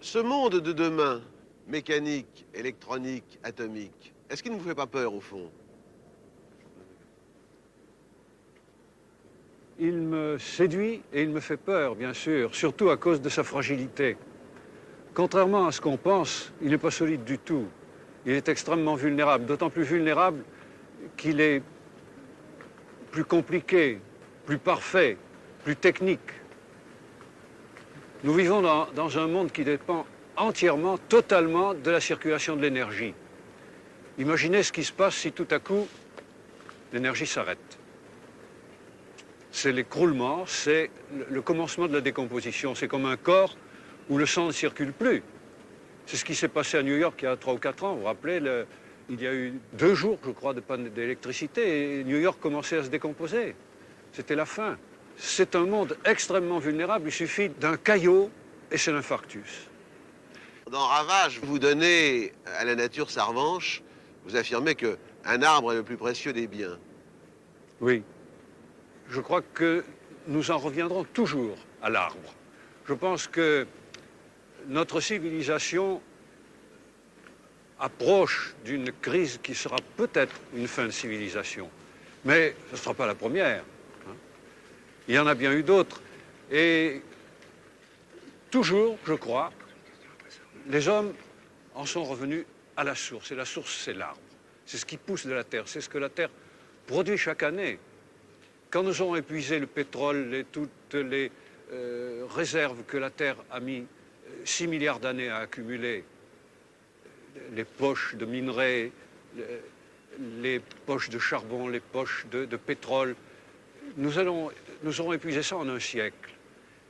Ce monde de demain, mécanique, électronique, atomique, est-ce qu'il ne vous fait pas peur au fond? Il me séduit et il me fait peur, bien sûr, surtout à cause de sa fragilité. Contrairement à ce qu'on pense, il n'est pas solide du tout. Il est extrêmement vulnérable, d'autant plus vulnérable qu'il est plus compliqué, plus parfait, plus technique. Nous vivons dans un monde qui dépend entièrement, totalement de la circulation de l'énergie. Imaginez ce qui se passe si tout à coup l'énergie s'arrête. C'est l'écroulement, c'est le commencement de la décomposition. C'est comme un corps où le sang ne circule plus. C'est ce qui s'est passé à New York il y a 3 ou 4 ans. Vous vous rappelez, il y a eu 2 jours, je crois, de panne d'électricité et New York commençait à se décomposer. C'était la fin. C'est un monde extrêmement vulnérable. Il suffit d'un caillot et c'est l'infarctus. Dans Ravage, vous donnez à la nature sa revanche. Vous affirmez qu'un arbre est le plus précieux des biens. Oui. Je crois que nous en reviendrons toujours à l'arbre. Je pense que notre civilisation approche d'une crise qui sera peut-être une fin de civilisation. Mais ce ne sera pas la première. Il y en a bien eu d'autres. Et toujours, je crois, les hommes en sont revenus à la source. Et la source, c'est l'arbre. C'est ce qui pousse de la terre. C'est ce que la terre produit chaque année. Quand nous aurons épuisé le pétrole et toutes les réserves que la Terre a mis 6 milliards d'années à accumuler, les poches de minerais, les poches de charbon, les poches de pétrole, nous aurons épuisé ça en un siècle.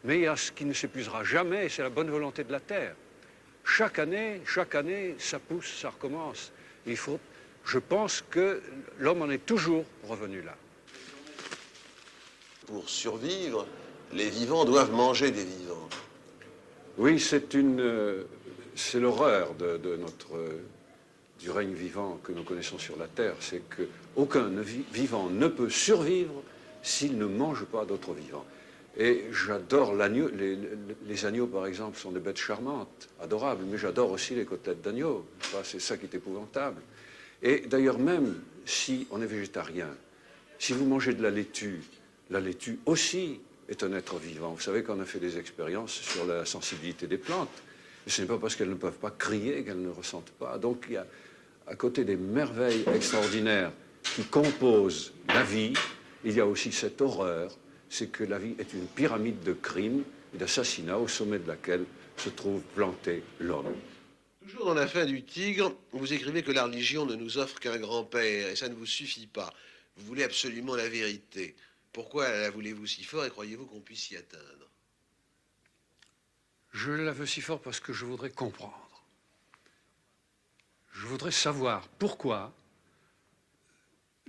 Mais il y a ce qui ne s'épuisera jamais, c'est la bonne volonté de la Terre. Chaque année, ça pousse, ça recommence. Je pense que l'homme en est toujours revenu là. Pour survivre, les vivants doivent manger des vivants. Oui, c'est l'horreur du règne vivant que nous connaissons sur la Terre. C'est qu'aucun vivant ne peut survivre s'il ne mange pas d'autres vivants. Et j'adore l'agneau. Les agneaux, par exemple, sont des bêtes charmantes, adorables, mais j'adore aussi les côtelettes d'agneau. C'est ça qui est épouvantable. Et d'ailleurs, même si on est végétarien, si vous mangez de la laitue aussi est un être vivant. Vous savez qu'on a fait des expériences sur la sensibilité des plantes. Et ce n'est pas parce qu'elles ne peuvent pas crier qu'elles ne ressentent pas. Donc il y a, à côté des merveilles extraordinaires qui composent la vie, il y a aussi cette horreur, c'est que la vie est une pyramide de crimes et d'assassinats au sommet de laquelle se trouve planté l'homme. Toujours dans la fin du Tigre, vous écrivez que la religion ne nous offre qu'un grand-père et ça ne vous suffit pas. Vous voulez absolument la vérité. Pourquoi la voulez-vous si fort et croyez-vous qu'on puisse y atteindre? Je la veux si fort parce que je voudrais comprendre. Je voudrais savoir pourquoi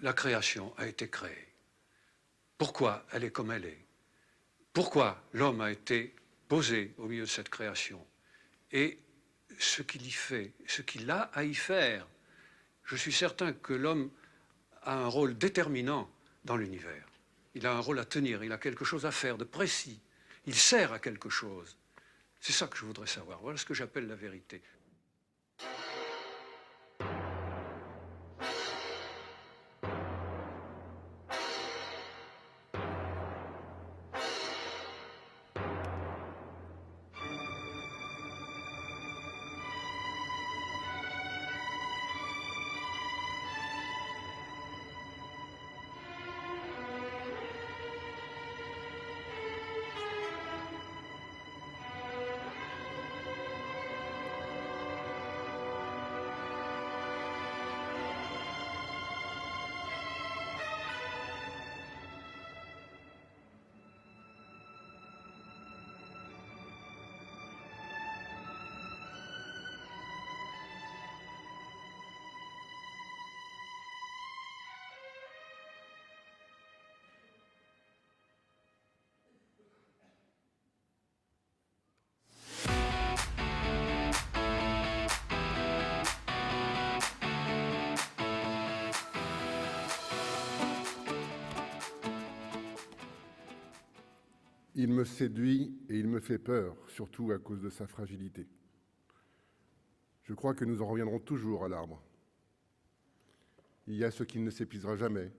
la création a été créée. Pourquoi elle est comme elle est. Pourquoi l'homme a été posé au milieu de cette création. Et ce qu'il y fait, ce qu'il a à y faire. Je suis certain que l'homme a un rôle déterminant dans l'univers. Il a un rôle à tenir, il a quelque chose à faire de précis. Il sert à quelque chose. C'est ça que je voudrais savoir. Voilà ce que j'appelle la vérité. Il me séduit et il me fait peur, surtout à cause de sa fragilité. Je crois que nous en reviendrons toujours à l'arbre. Il y a ce qui ne s'épuisera jamais,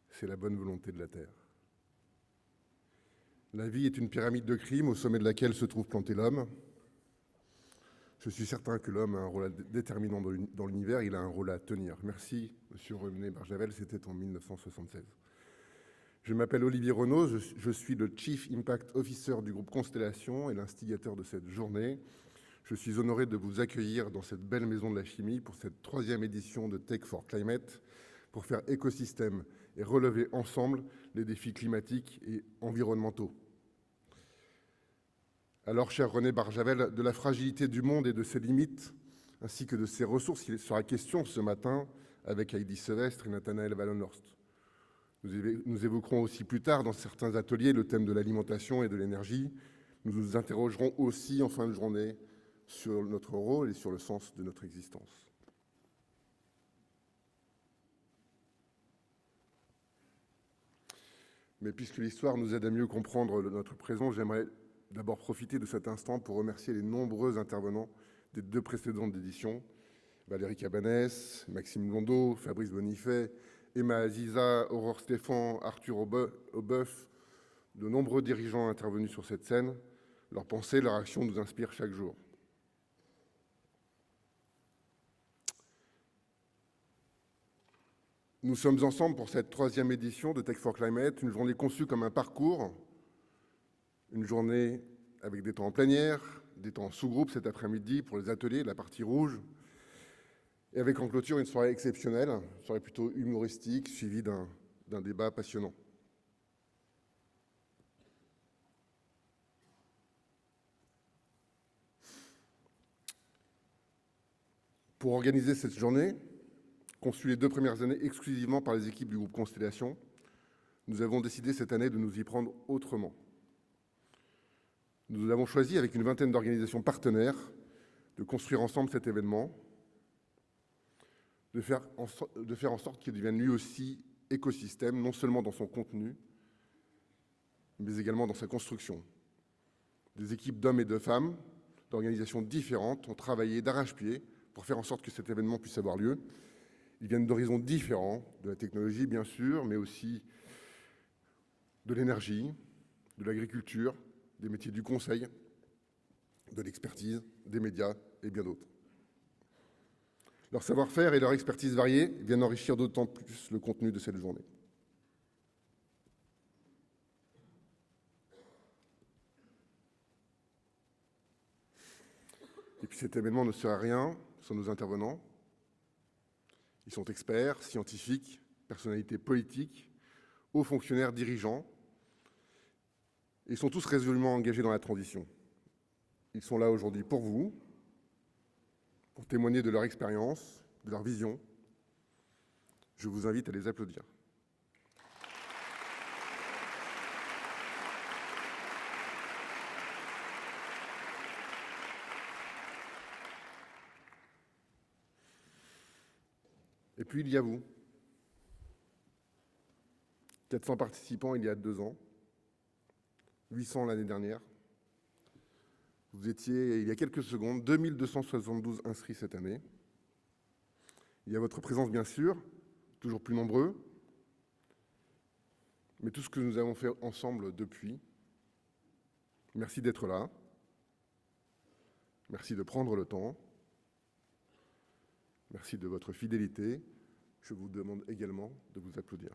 c'est la bonne volonté de la terre. La vie est une pyramide de crimes au sommet de laquelle se trouve planté l'homme. Je suis certain que l'homme a un rôle déterminant dans l'univers, il a un rôle à tenir. Merci, monsieur René Barjavel, c'était en 1976. Je m'appelle Olivier Renaud, je suis le Chief Impact Officer du groupe Constellation et l'instigateur de cette journée. Je suis honoré de vous accueillir dans cette belle maison de la chimie pour cette 3e édition de Tech for Climate, pour faire écosystème et relever ensemble les défis climatiques et environnementaux. Alors, cher René Barjavel, de la fragilité du monde et de ses limites, ainsi que de ses ressources, il sera question ce matin avec Heidi Sevestre et Nathanaël Wallenhorst. Nous évoquerons aussi plus tard dans certains ateliers le thème de l'alimentation et de l'énergie. Nous nous interrogerons aussi en fin de journée sur notre rôle et sur le sens de notre existence. Mais puisque l'histoire nous aide à mieux comprendre notre présent, j'aimerais d'abord profiter de cet instant pour remercier les nombreux intervenants des 2 précédentes éditions, Valérie Cabanès, Maxime Blondeau, Fabrice Bonifay, Emma Aziza, Aurore Stéphan, Arthur Aubeuf, de nombreux dirigeants intervenus sur cette scène. Leurs pensées, leurs actions nous inspirent chaque jour. Nous sommes ensemble pour cette 3e édition de Tech for Climate, une journée conçue comme un parcours, une journée avec des temps en plein air, des temps en sous-groupe cet après-midi pour les ateliers, la partie rouge, et avec en clôture une soirée exceptionnelle, une soirée plutôt humoristique, suivie d'un débat passionnant. Pour organiser cette journée, conçue les 2 premières années exclusivement par les équipes du groupe Constellation, nous avons décidé cette année de nous y prendre autrement. Nous avons choisi, avec une vingtaine d'organisations partenaires, de construire ensemble cet événement, de faire en sorte qu'il devienne lui aussi écosystème, non seulement dans son contenu, mais également dans sa construction. Des équipes d'hommes et de femmes, d'organisations différentes, ont travaillé d'arrache-pied pour faire en sorte que cet événement puisse avoir lieu. Ils viennent d'horizons différents, de la technologie bien sûr, mais aussi de l'énergie, de l'agriculture, des métiers du conseil, de l'expertise, des médias et bien d'autres. Leur savoir-faire et leur expertise variée viennent enrichir d'autant plus le contenu de cette journée. Et puis cet événement ne serait rien sans nos intervenants. Ils sont experts, scientifiques, personnalités politiques, hauts fonctionnaires, dirigeants. Et ils sont tous résolument engagés dans la transition. Ils sont là aujourd'hui pour vous, pour témoigner de leur expérience, de leur vision. Je vous invite à les applaudir. Et puis il y a vous. 400 participants il y a 2 ans, 800 l'année dernière. Vous étiez, il y a quelques secondes, 2272 inscrits cette année. Il y a votre présence, bien sûr, toujours plus nombreux, mais tout ce que nous avons fait ensemble depuis. Merci d'être là. Merci de prendre le temps. Merci de votre fidélité. Je vous demande également de vous applaudir.